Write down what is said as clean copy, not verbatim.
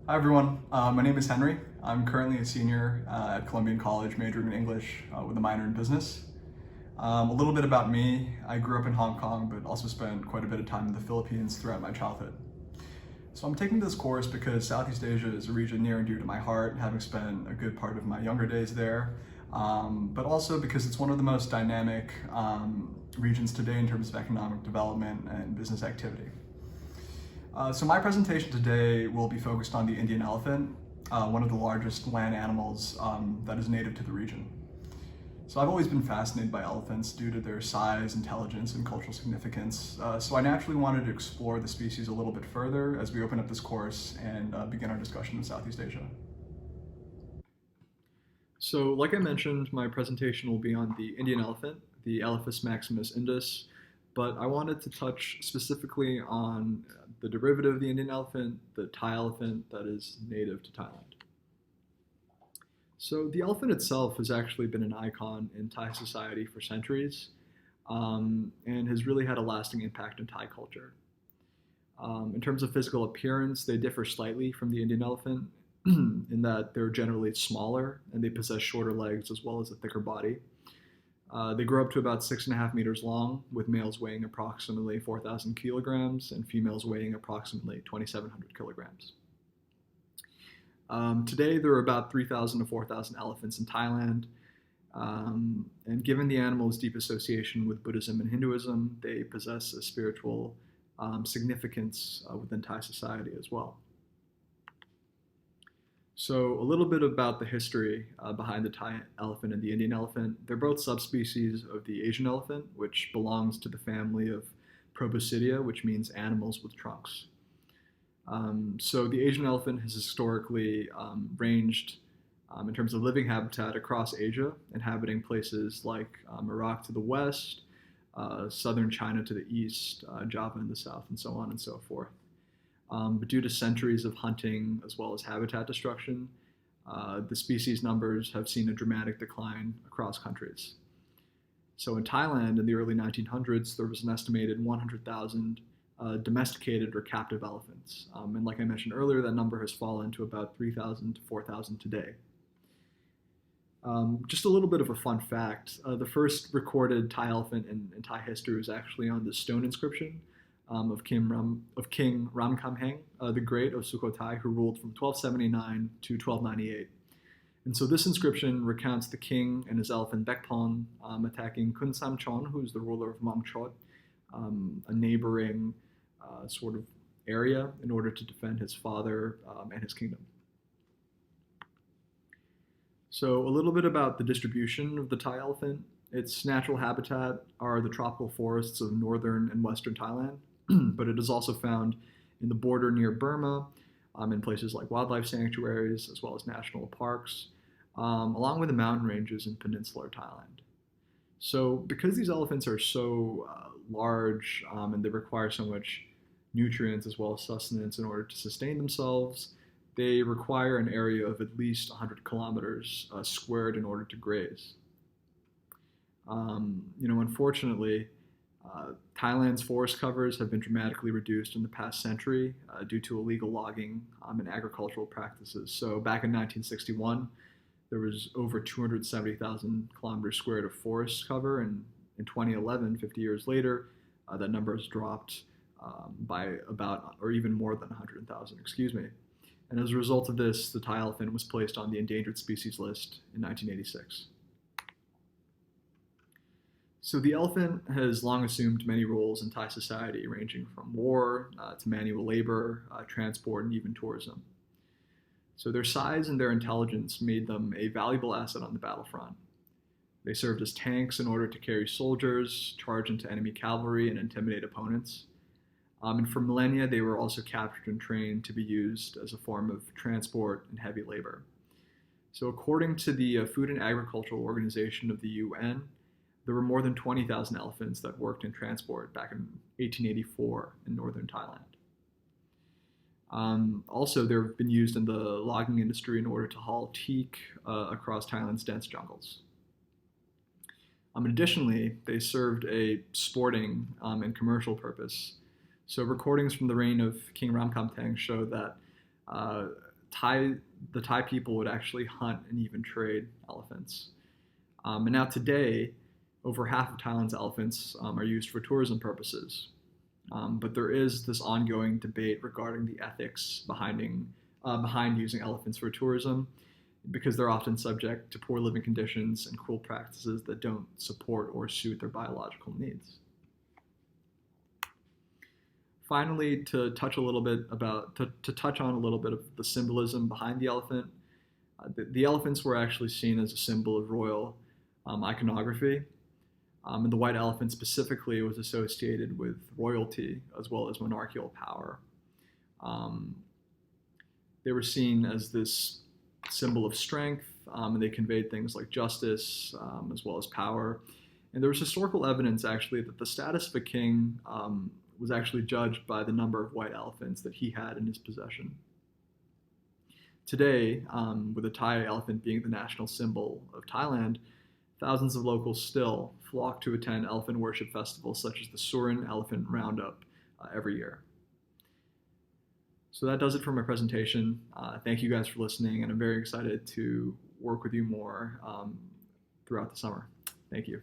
Hi everyone, my name is Henry. I'm currently a senior at Columbian College majoring in English with a minor in business. A little bit about me, I grew up in Hong Kong but also spent quite a bit of time in the Philippines throughout my childhood. So I'm taking this course because Southeast Asia is a region near and dear to my heart, having spent a good part of my younger days there, but also because it's one of the most dynamic regions today in terms of economic development and business activity. So my presentation today will be focused on the Indian elephant, one of the largest land animals that is native to the region. So I've always been fascinated by elephants due to their size, intelligence, and cultural significance. So I naturally wanted to explore the species a little bit further as we open up this course and begin our discussion of Southeast Asia. So, like I mentioned, my presentation will be on the Indian elephant, the Elephas maximus indus, but I wanted to touch specifically on the derivative of the Indian elephant, the Thai elephant that is native to Thailand. So, the elephant itself has actually been an icon in Thai society for centuries and has really had a lasting impact in Thai culture. In terms of physical appearance, they differ slightly from the Indian elephant in that they're generally smaller and they possess shorter legs as well as a thicker body. They grow up to about 6.5 meters long, with males weighing approximately 4,000 kilograms and females weighing approximately 2,700 kilograms. Today, there are about 3,000 to 4,000 elephants in Thailand. And given the animal's deep association with Buddhism and Hinduism, they possess a spiritual significance within Thai society as well. So, a little bit about the history behind the Thai elephant and the Indian elephant. They're both subspecies of the Asian elephant, which belongs to the family of Proboscidea, which means animals with trunks. So, the Asian elephant has historically ranged in terms of living habitat across Asia, inhabiting places like Iraq to the west, southern China to the east, Java in the south, and so on and so forth. But due to centuries of hunting as well as habitat destruction, the species numbers have seen a dramatic decline across countries. So in Thailand in the early 1900s, there was an estimated 100,000 domesticated or captive elephants. And like I mentioned earlier, that number has fallen to about 3,000 to 4,000 today. Just a little bit of a fun fact. The first recorded Thai elephant in Thai history was actually on the stone inscription of King Ramkhamhaeng the Great of Sukhothai, who ruled from 1279 to 1298. And so this inscription recounts the king and his elephant Bekpon attacking Kun Samchon, who's the ruler of Mongchot, a neighboring sort of area, in order to defend his father and his kingdom. So a little bit about the distribution of the Thai elephant. Its natural habitat are the tropical forests of northern and western Thailand, but it is also found in the border near Burma, in places like wildlife sanctuaries, as well as national parks, along with the mountain ranges in peninsular Thailand. So because these elephants are so large and they require so much nutrients as well as sustenance in order to sustain themselves, they require an area of at least 100 kilometers squared in order to graze. Unfortunately, Thailand's forest covers have been dramatically reduced in the past century due to illegal logging and agricultural practices. So back in 1961, there was over 270,000 kilometers squared of forest cover, and in 2011, 50 years later, that number has dropped by about, or even more than 100,000, excuse me. And as a result of this, the Thai elephant was placed on the endangered species list in 1986. So the elephant has long assumed many roles in Thai society, ranging from war to manual labor, transport, and even tourism. So their size and their intelligence made them a valuable asset on the battlefront. They served as tanks in order to carry soldiers, charge into enemy cavalry, and intimidate opponents. And for millennia, they were also captured and trained to be used as a form of transport and heavy labor. So according to the Food and Agricultural Organization of the UN, there were more than 20,000 elephants that worked in transport back in 1884 in northern Thailand. Also, they've been used in the logging industry in order to haul teak across Thailand's dense jungles. Additionally, they served a sporting and commercial purpose. So recordings from the reign of King Ramkhamhaeng show that the Thai people would actually hunt and even trade elephants. And now today, over half of Thailand's elephants are used for tourism purposes. But there is this ongoing debate regarding the ethics behind using elephants for tourism, because they're often subject to poor living conditions and cruel practices that don't support or suit their biological needs. Finally, to touch on a little bit of the symbolism behind the elephant, the elephants were actually seen as a symbol of royal iconography. And the white elephant specifically was associated with royalty as well as monarchical power. They were seen as this symbol of strength, and they conveyed things like justice as well as power. And there was historical evidence actually that the status of a king was actually judged by the number of white elephants that he had in his possession. Today, with the Thai elephant being the national symbol of Thailand, thousands of locals still flock to attend elephant worship festivals such as the Surin Elephant Roundup every year. So that does it for my presentation. Thank you guys for listening, and I'm very excited to work with you more throughout the summer. Thank you.